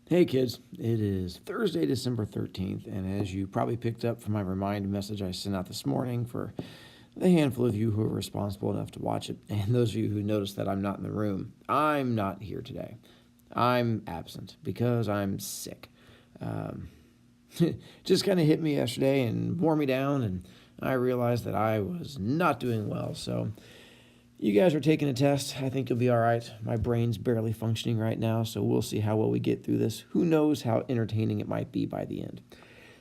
Hey kids, it is Thursday, December 13th, and as you probably picked up from my reminder message I sent out this morning for the handful of you who are responsible enough to watch it, and those of you who noticed that I'm not in the room, I'm not here today. I'm absent because I'm sick. Um, just kind of hit me yesterday and wore me down, and I realized that I was not doing well, so you guys are taking a test. I think you'll be all right. My brain's barely functioning right now, so we'll see how well we get through this. Who knows how entertaining it might be by the end.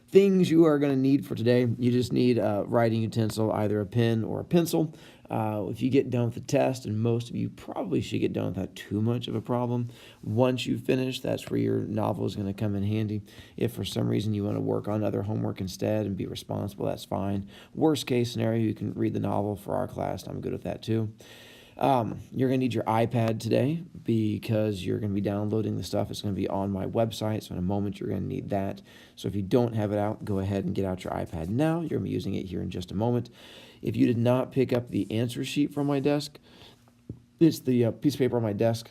Things you are going to need for today, you just need a writing utensil, either a pen or a pencil. If you get done with the test, and most of you probably should get done without too much of a problem, once you finish, that's where your novel is going to come in handy. If for some reason you want to work on other homework instead and be responsible, that's fine. Worst case scenario, you can read the novel for our class. I'm good with that too. You're going to need your iPad today because you're going to be downloading the stuff. It's going to be on my website, so in a moment you're going to need that. So if you don't have it out, go ahead and get out your iPad now. You're going to be using it here in just a moment. If you did not pick up the answer sheet from my desk, it's the piece of paper on my desk.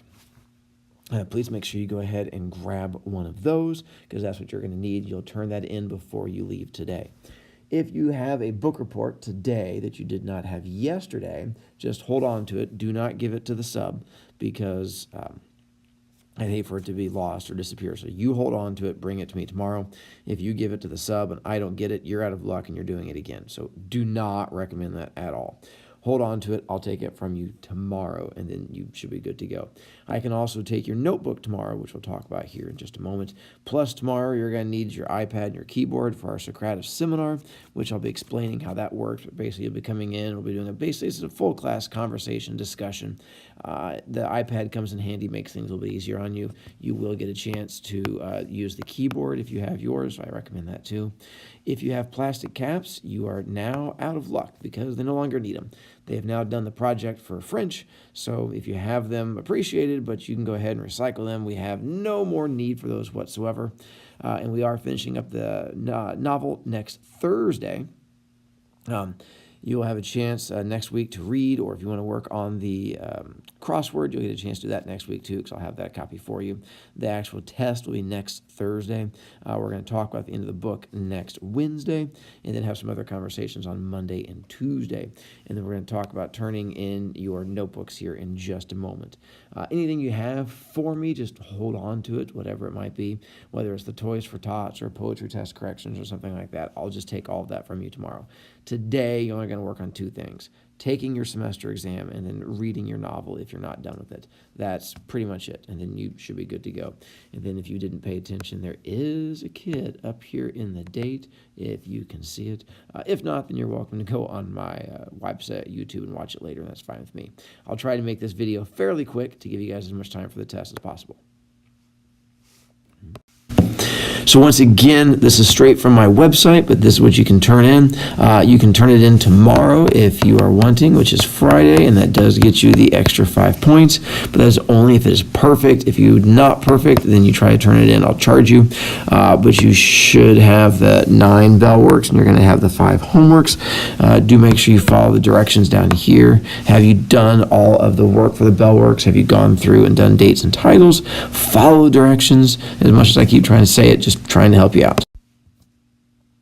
Please make sure you go ahead and grab one of those because that's what you're going to need. You'll turn that in before you leave today. If you have a book report today that you did not have yesterday, just hold on to it. Do not give it to the sub because I'd hate for it to be lost or disappear. So you hold on to it, bring it to me tomorrow. If you give it to the sub and I don't get it, you're out of luck and you're doing it again. So do not recommend that at all. Hold on to it. I'll take it from you tomorrow, and then you should be good to go. I can also take your notebook tomorrow, which we'll talk about here in just a moment. Plus, tomorrow you're going to need your iPad and your keyboard for our Socrative seminar, which I'll be explaining how that works. But basically, you'll be coming in. We'll be doing it's a full class conversation discussion. The iPad comes in handy, makes things a little bit easier on you. You will get a chance to use the keyboard if you have yours. I recommend that too. If you have plastic caps, you are now out of luck because they no longer need them. They have now done the project for French, so if you have them, appreciated, but you can go ahead and recycle them. We have no more need for those whatsoever, and we are finishing up the novel next Thursday. You'll have a chance next week to read, or if you want to work on the crossword, you'll get a chance to do that next week too, because I'll have that copy for you. The actual test will be next Thursday. We're going to talk about the end of the book next Wednesday, and then have some other conversations on Monday and Tuesday. And then we're going to talk about turning in your notebooks here in just a moment. Anything you have for me, just hold on to it, whatever it might be, whether it's the Toys for Tots or poetry test corrections or something like that. I'll just take all of that from you tomorrow. Today, you're only going to work on two things: taking your semester exam and then reading your novel if you're not done with it. That's pretty much it, and then you should be good to go. And then if you didn't pay attention, there is a kid up here in the date if you can see it. If not, then you're welcome to go on my website, YouTube, and watch it later, and that's fine with me. I'll try to make this video fairly quick to give you guys as much time for the test as possible. So once again, this is straight from my website, but this is what you can turn in. You can turn it in tomorrow if you are wanting, which is Friday, and that does get you the extra 5 points, but that is only if it is perfect. If you're not perfect, then you try to turn it in. I'll charge you, but you should have the 9 bell works, and you're going to have the 5 homeworks. Do make sure you follow the directions down here. Have you done all of the work for the bell works? Have you gone through and done dates and titles? Follow the directions. As much as I keep trying to say it, just trying to help you out.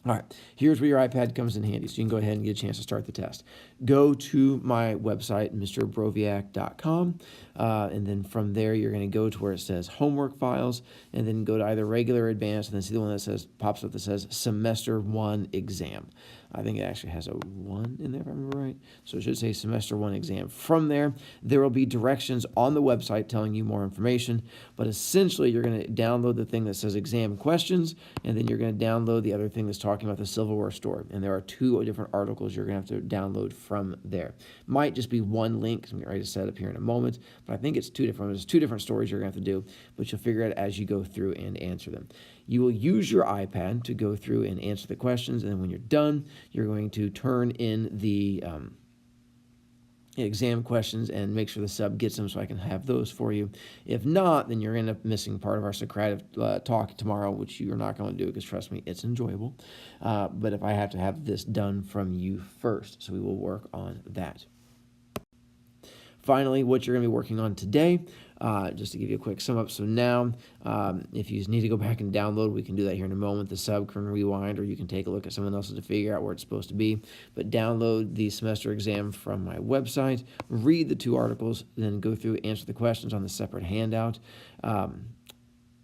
All right, here's where your iPad comes in handy, so you can go ahead and get a chance to start the test. Go to my website, mrbroviac.com, and then from there, you're going to go to where it says Homework Files, and then go to either Regular or Advanced, and then see the one that says, pops up that says Semester 1 Exam. I think it actually has a 1 in there, if I remember right. So it should say Semester 1 Exam. From there, there will be directions on the website telling you more information, but essentially, you're going to download the thing that says Exam Questions, and then you're going to download the other thing that's talking about the silverware store. And there are 2 different articles you're going to have to download from there. Might just be one link, I'm getting ready to set up here in a moment, but I think it's 2 different. There's 2 different stories you're going to have to do, but you'll figure it as you go through and answer them. You will use your iPad to go through and answer the questions, and then when you're done, you're going to turn in the exam questions and make sure the sub gets them so I can have those for you. If not, then you're going to end up missing part of our Socrative talk tomorrow, which you're not going to do because, trust me, it's enjoyable. But if I have to have this done from you first, so we will work on that. Finally, what you're going to be working on today, just to give you a quick sum up. So now, if you need to go back and download, we can do that here in a moment. The sub can rewind, or you can take a look at someone else's to figure out where it's supposed to be. But download the semester exam from my website, read the 2 articles, then go through, answer the questions on the separate handout.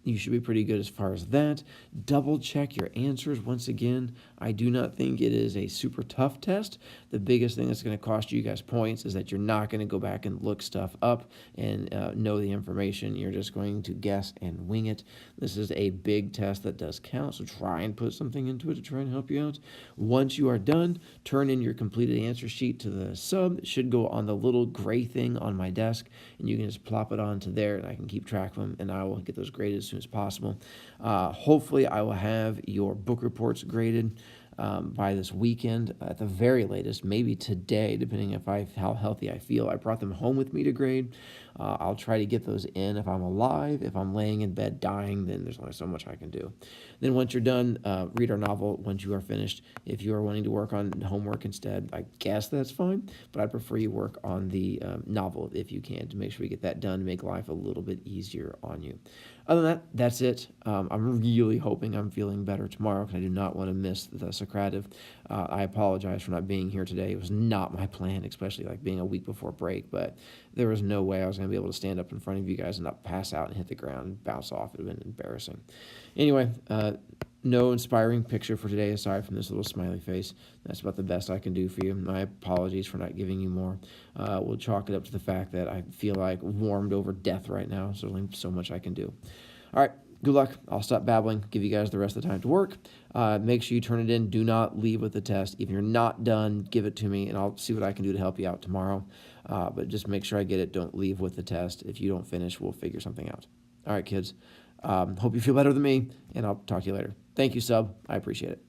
You should be pretty good as far as that. Double check your answers. Once again, I do not think it is a super tough test. The biggest thing that's going to cost you guys points is that you're not going to go back and look stuff up and know the information. You're just going to guess and wing it. This is a big test that does count, so try and put something into it to try and help you out. Once you are done, turn in your completed answer sheet to the sub. It should go on the little gray thing on my desk, and you can just plop it onto there, and I can keep track of them, and I will get those graded as soon as possible. Hopefully, I will have your book reports graded by this weekend at the very latest, maybe today, depending if how healthy I feel. I brought them home with me to grade. I'll try to get those in if I'm alive. If I'm laying in bed dying, then there's only so much I can do. Then once you're done, read our novel once you are finished. If you are wanting to work on homework instead, I guess that's fine, but I prefer you work on the novel if you can, to make sure we get that done, to make life a little bit easier on you. Other than that, that's it. I'm really hoping I'm feeling better tomorrow, because I do not want to miss the Socrative. I apologize for not being here today. It was not my plan, especially like being a week before break, but there was no way I was going to be able to stand up in front of you guys and not pass out and hit the ground and bounce off. It would have been embarrassing. Anyway, no inspiring picture for today aside from this little smiley face. That's about the best I can do for you. My apologies for not giving you more. We'll chalk it up to the fact that I feel like warmed over death right now. So there's only so much I can do. All right. Good luck. I'll stop babbling, give you guys the rest of the time to work. Make sure you turn it in. Do not leave with the test. If you're not done, give it to me, and I'll see what I can do to help you out tomorrow. But just make sure I get it. Don't leave with the test. If you don't finish, we'll figure something out. All right, kids. Hope you feel better than me, and I'll talk to you later. Thank you, sub. I appreciate it.